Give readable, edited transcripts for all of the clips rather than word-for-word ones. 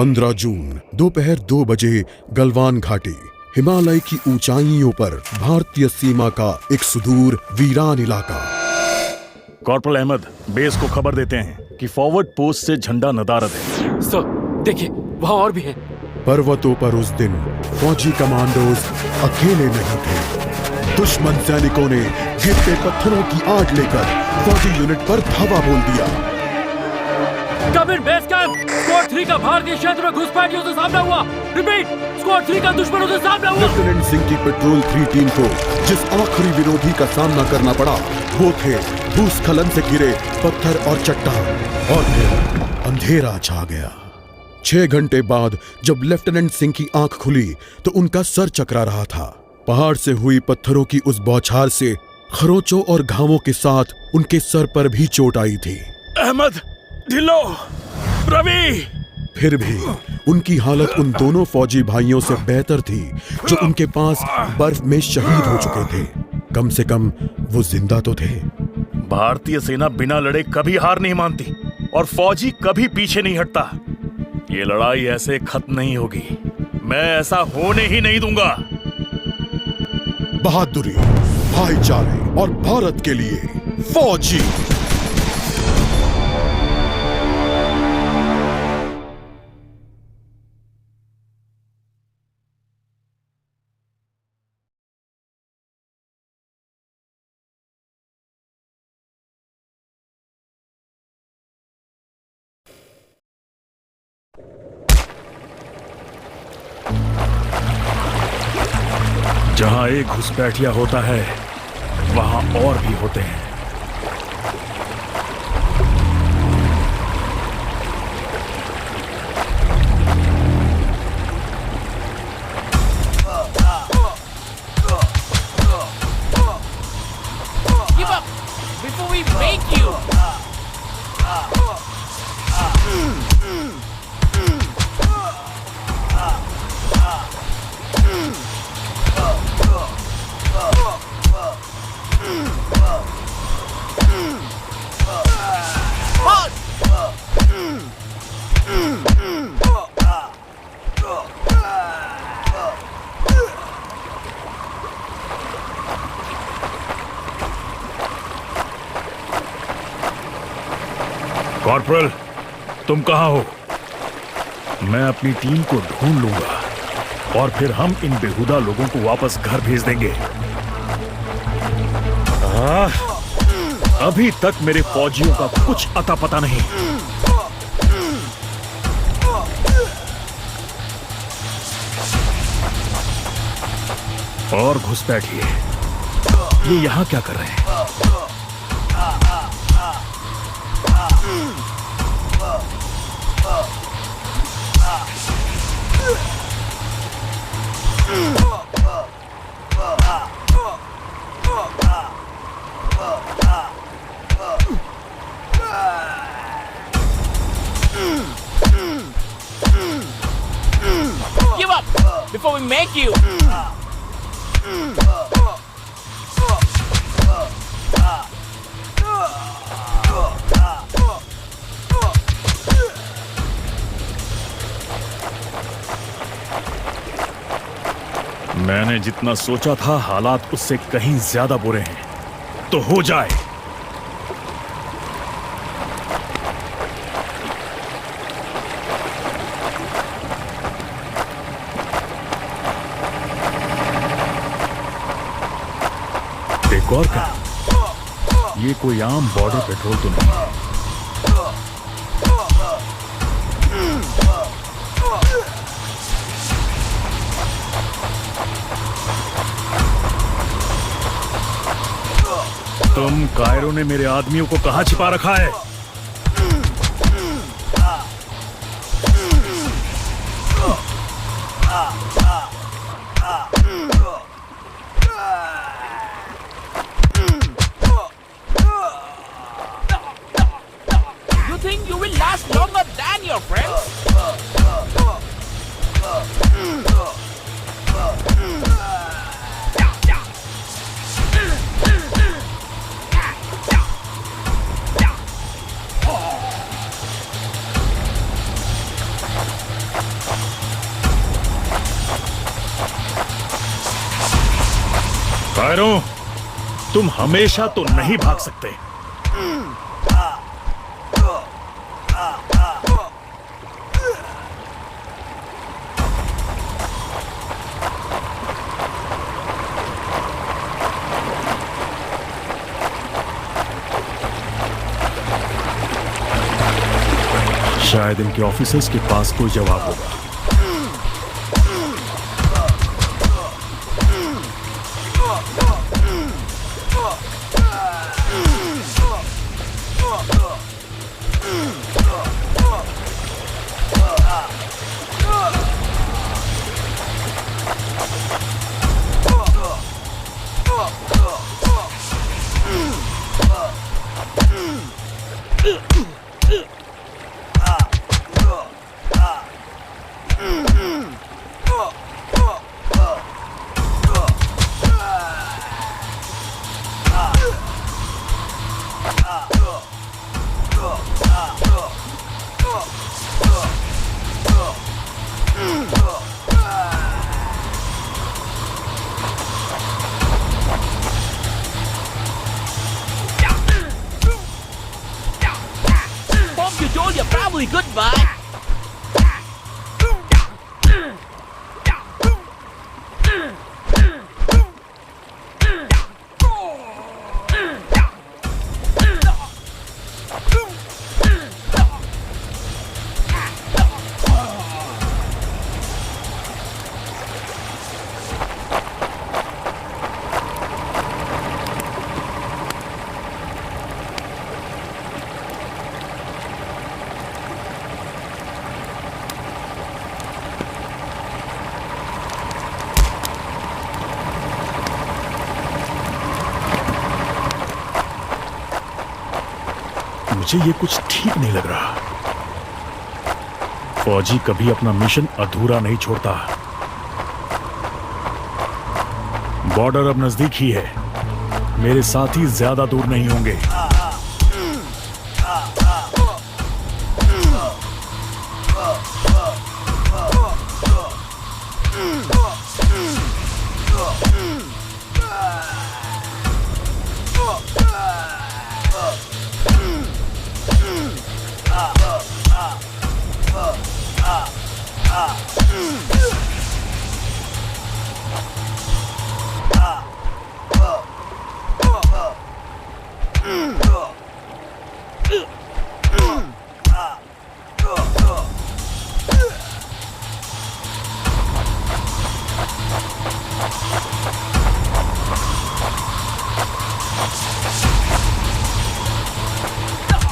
15 जून दोपहर 2 बजे गलवान घाटी, हिमालय की ऊंचाइयों पर भारतीय सीमा का एक सुदूर वीरान इलाका। कॉर्पोरल अहमद, बेस को खबर देते हैं कि फॉरवर्ड पोस्ट से झंडा नदारद है। सर देखिए, वहाँ और भी हैं। पर्वतों पर उस दिन फौजी कमांडोज अकेले नहीं थे। दुश्मन सैनिकों ने गिरते पत्थरों की आड़ लेकर फौजी यूनिट पर धावा बोल दिया। कम इन बेस कैंप, स्क्वाड 3 का भारतीय क्षेत्र में घुसपैठियों से सामना हुआ। रिपीट, स्क्वाड 3 का दुश्मनों से सामना हुआ। लेफ्टिनेंट सिंह की पेट्रोल 3 टीम को जिस आखिरी विरोधी का सामना करना पड़ा वो थे भूस्खलन से घिरे पत्थर और चट्टान। और फिर अंधेरा छा गया। 6 घंटे बाद जब लेफ्टिनेंट सिंह की आंख खुली तो उनका सर चकरा रहा था। पहाड़ से हुई पत्थरों की उस बौछार से खरोंचों और घावों के साथ उनके सर पर भी चोट आई थी। अहमद, ढिल्लो, रवि। फिर भी उनकी हालत उन दोनों फौजी भाइयों से बेहतर थी जो उनके पास बर्फ में शहीद हो चुके थे। कम से कम वो जिंदा तो थे। भारतीय सेना बिना लड़े कभी हार नहीं मानती और फौजी कभी पीछे नहीं हटता। ये लड़ाई ऐसे खत्म नहीं होगी। मैं ऐसा होने ही नहीं दूंगा। बहादुरी, भाईचारे और भारत के लिए फौजी। जहां एक घुसपैठिया होता है वहां और भी होते हैं। Give up before we make you. Corporal, तुम कहां हो? मैं अपनी टीम को ढूंढ लूंगा और फिर हम इन बेहुदा लोगों को वापस घर भेज देंगे। अभी तक मेरे फौजियों का कुछ अता पता नहीं। और घुसपैठिए, ये यहां क्या कर रहे हैं? Give up before we make you. मैंने जितना सोचा था हालात उससे कहीं ज्यादा बुरे हैं। तो हो जाए। एक और क्या? ये कोई आम बॉर्डर पेट्रोल तो नहीं है। तुम कायरो ने मेरे आदमियों को कहां छिपा रखा है? You think you will last longer than your friends? कायरों, तुम हमेशा तो नहीं भाग सकते। शायद इनके ऑफिसर्स के पास कोई जवाब होगा। You're probably goodbye. मुझे ये कुछ ठीक नहीं लग रहा। फौजी कभी अपना मिशन अधूरा नहीं छोड़ता। बॉर्डर अब नजदीक ही है। मेरे साथी ज्यादा दूर नहीं होंगे।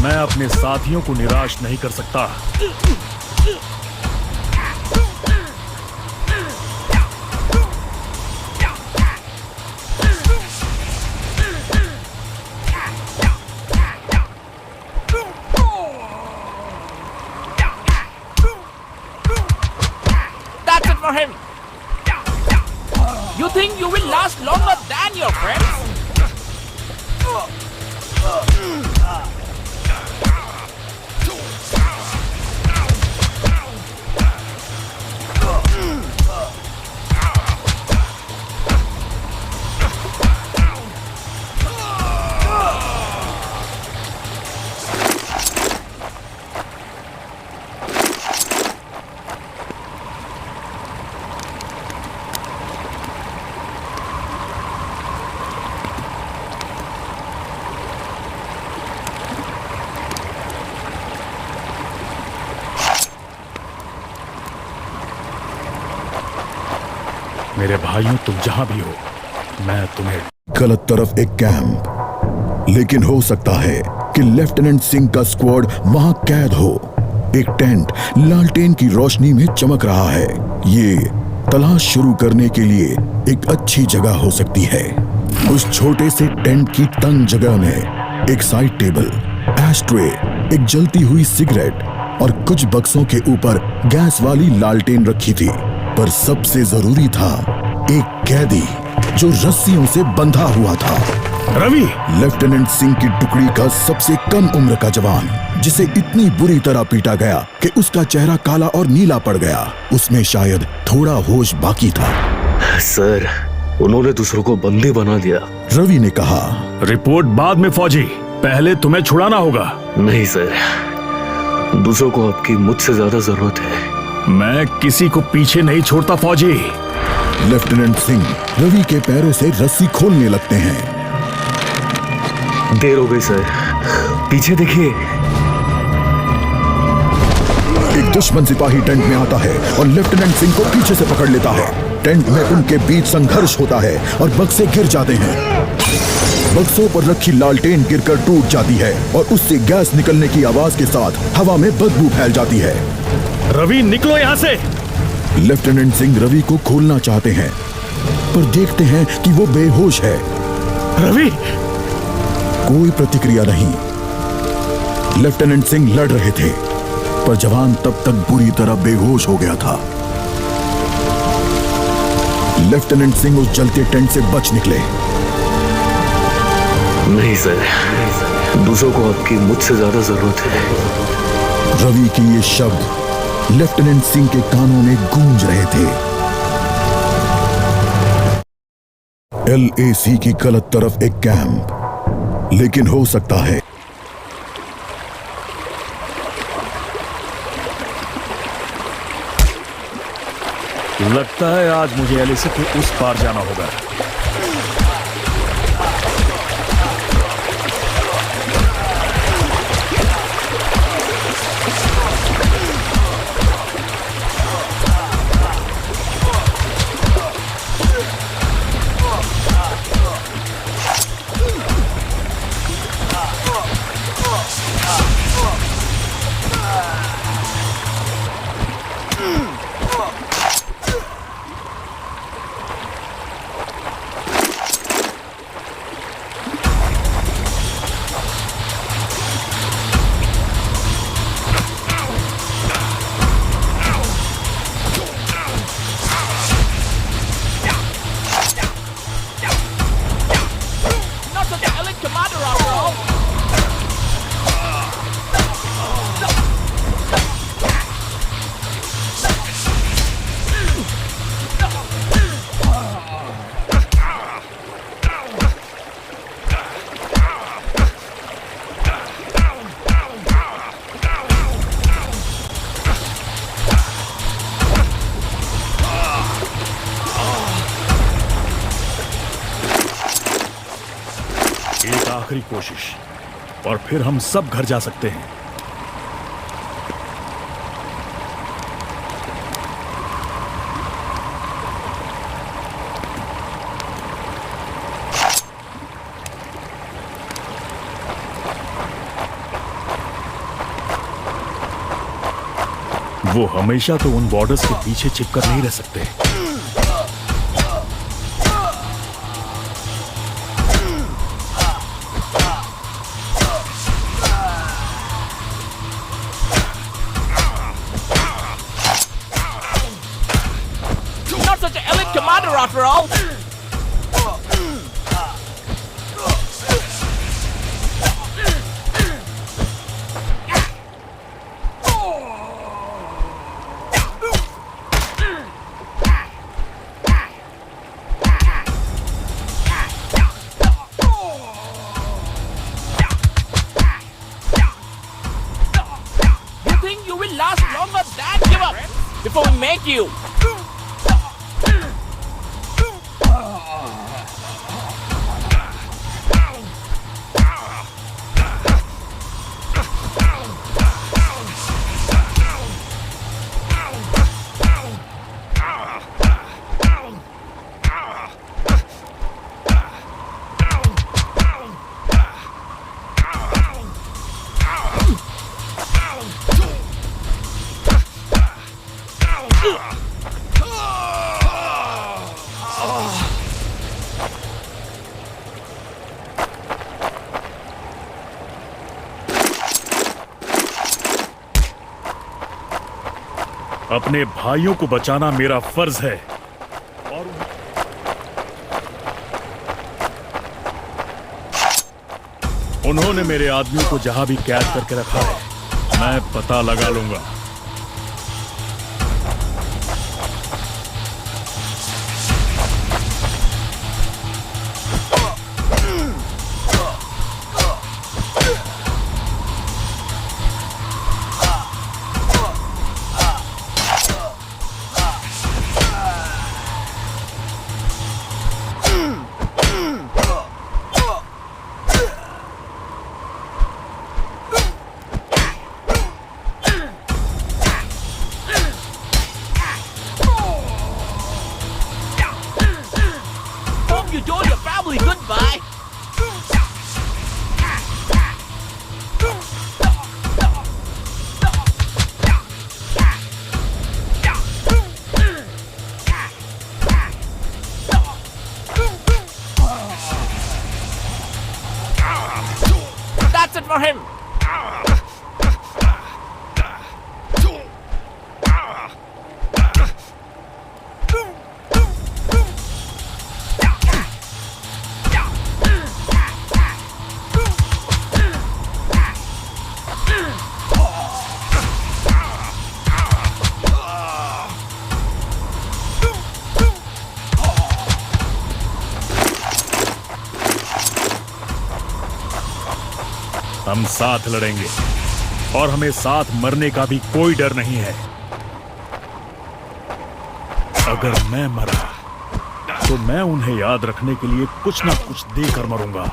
मैं अपने साथियों को निराश नहीं कर सकता। That's it for him. You think you will last longer than your friends? मेरे भाइयों, तुम जहां भी हो, मैं तुम्हें गलत तरफ एक कैंप, लेकिन हो सकता है कि लेफ्टिनेंट सिंह का स्क्वाड वहां कैद हो। एक टेंट लालटेन की रोशनी में चमक रहा है। ये तलाश शुरू करने के लिए एक अच्छी जगह हो सकती है। उस छोटे से टेंट की तंग जगह में एक साइड टेबल, एशट्रे, एक जलती हुई सिगरेट और कुछ बक्सों के ऊपर गैस वाली लालटेन रखी थी। पर सबसे जरूरी था एक कैदी जो रस्सियों से बंधा हुआ था। रवि, लेफ्टिनेंट सिंह की टुकड़ी का सबसे कम उम्र का जवान, जिसे इतनी बुरी तरह पीटा गया कि उसका चेहरा काला और नीला पड़ गया। उसमें शायद थोड़ा होश बाकी था। सर, उन्होंने दूसरों को बंदी बना दिया। रवि ने कहा। रिपोर्ट बाद में फौजी, पहले तुम्हें छुड़ाना होगा। नहीं सर, दूसरों को आपकी मुझसे ज्यादा जरूरत है। मैं किसी को पीछे नहीं छोड़ता फौजी। लेफ्टिनेंट सिंह रवि के पैरों से रस्सी खोलने लगते हैं। देर हो गई सर, पीछे देखिए। एक दुश्मन सिपाही टेंट में आता है और लेफ्टिनेंट सिंह को पीछे से पकड़ लेता है। टेंट में उनके बीच संघर्ष होता है और बक्से गिर जाते हैं। बक्सों पर रखी लालटेन गिरकर टूट जाती है और उससे गैस निकलने की आवाज के साथ हवा में बदबू फैल जाती है। रवि निकलो यहाँ से। लेफ्टिनेंट सिंह रवि को खोलना चाहते हैं पर देखते हैं कि वो बेहोश है। रवि! कोई प्रतिक्रिया नहीं। लेफ्टिनेंट सिंह लड़ रहे थे पर जवान तब तक बुरी तरह बेहोश हो गया था। लेफ्टिनेंट सिंह उस जलते टेंट से बच निकले। नहीं सर, दूसरों को आपकी मुझसे ज्यादा जरूरत है। रवि के ये शब्द लेफ्टिनेंट सिंह के कानों में गूंज रहे थे। LAC की गलत तरफ एक कैंप, लेकिन हो सकता है लगता है आज मुझे LAC के उस पार जाना होगा। एक आखिरी कोशिश और फिर हम सब घर जा सकते हैं। वो हमेशा तो उन बॉर्डर्स के पीछे चिपकर नहीं रह सकते। Such an elite commander after all. You think you will last longer than give up before we make you? अपने भाइयों को बचाना मेरा फर्ज है और उन्होंने मेरे आदमियों को जहां भी कैद करके रखा है, मैं पता लगा लूंगा। Hope you told your family goodbye. That's it for him. हम साथ लड़ेंगे और हमें साथ मरने का भी कोई डर नहीं है। अगर मैं मरा तो मैं उन्हें याद रखने के लिए कुछ ना कुछ देकर मरूंगा।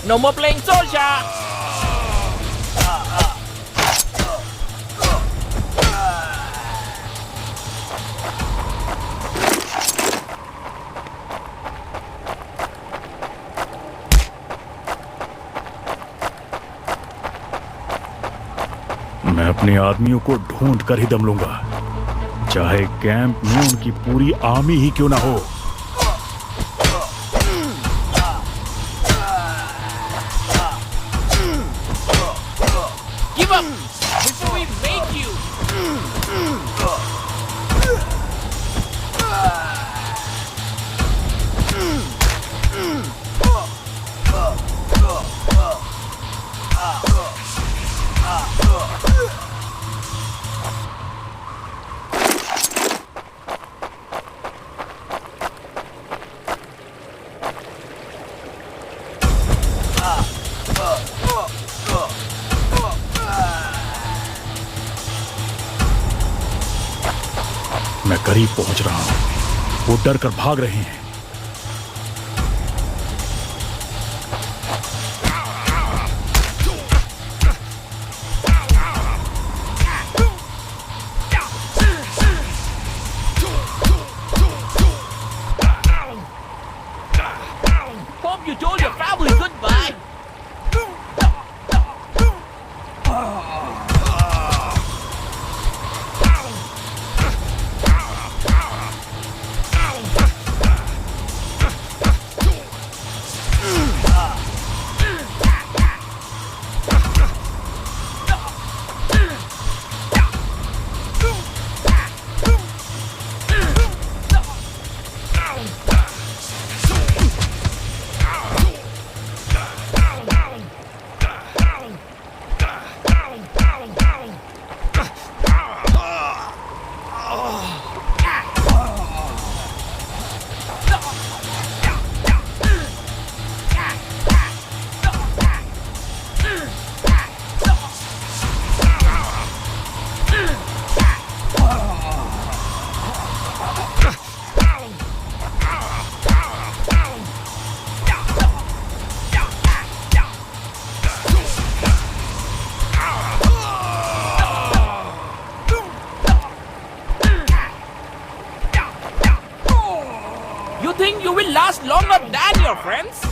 No more playing soldier. मैं अपने आदमियों को ढूंढ कर ही दम लूंगा, चाहे कैंप में उनकी पूरी आर्मी ही क्यों ना हो। Give up before we make you. मैं करीब पहुंच रहा हूं। वो डर कर भाग रहे हैं। Hope you told your family goodbye. You think you will last longer than your friends?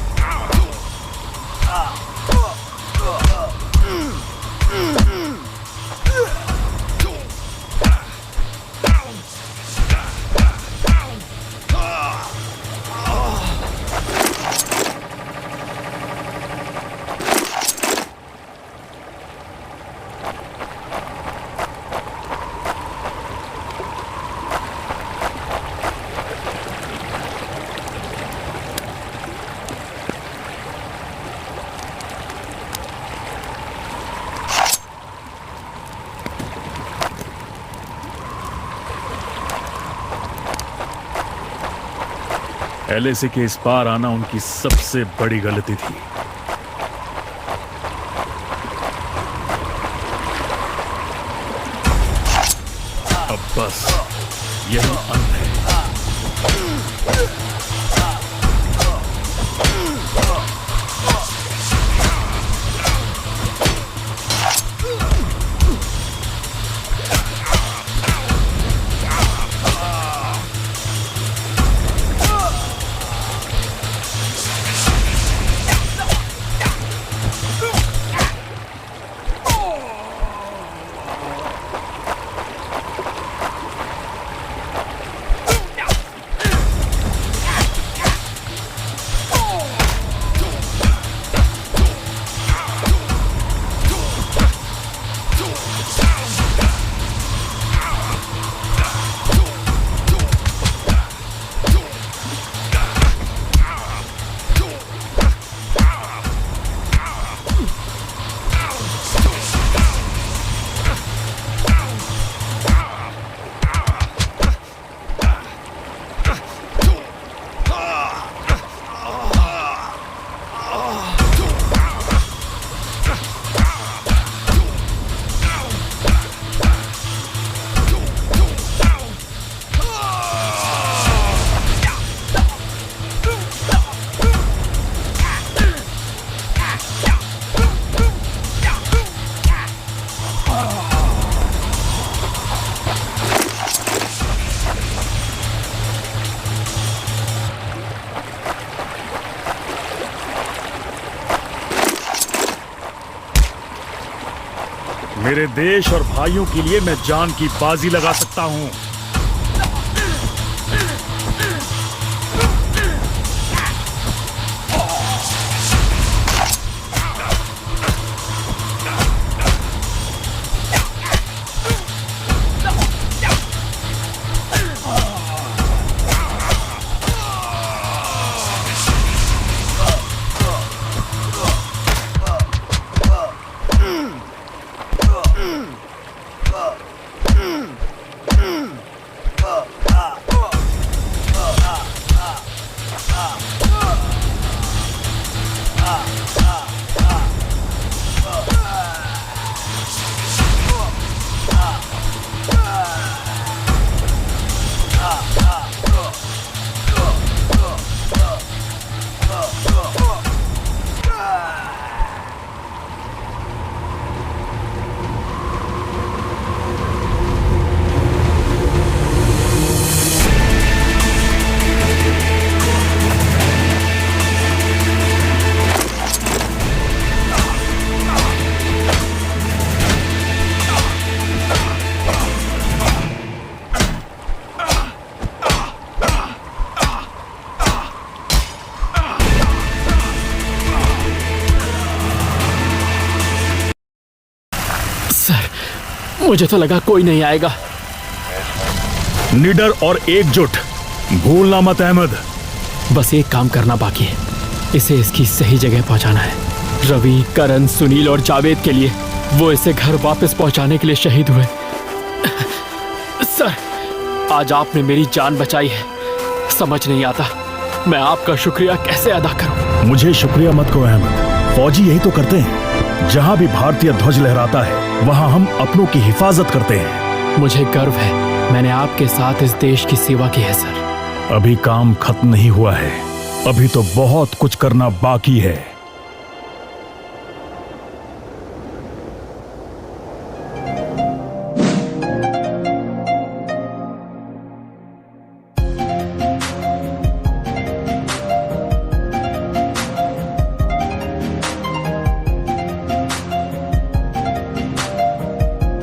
LAC के इस पार आना उनकी सबसे बड़ी गलती थी। अब बस यही अंत है। मेरे देश और भाइयों के लिए मैं जान की बाजी लगा सकता हूं। मुझे तो लगा कोई नहीं आएगा। निडर और एकजुट, भूलना मत अहमद। बस एक काम करना बाकी है, इसे इसकी सही जगह पहुंचाना है। रवि, करण, सुनील और जावेद के लिए वो इसे घर वापस पहुंचाने के लिए शहीद हुए। सर, आज आपने मेरी जान बचाई है। समझ नहीं आता मैं आपका शुक्रिया कैसे अदा करूं। मुझे शुक्रिया मत कहो अहमद, फौजी यही तो करते हैं। जहां भी भारतीय ध्वज लहराता है वहां हम अपनों की हिफाजत करते हैं। मुझे गर्व है, मैंने आपके साथ इस देश की सेवा की है सर। अभी काम खत्म नहीं हुआ है, अभी तो बहुत कुछ करना बाकी है।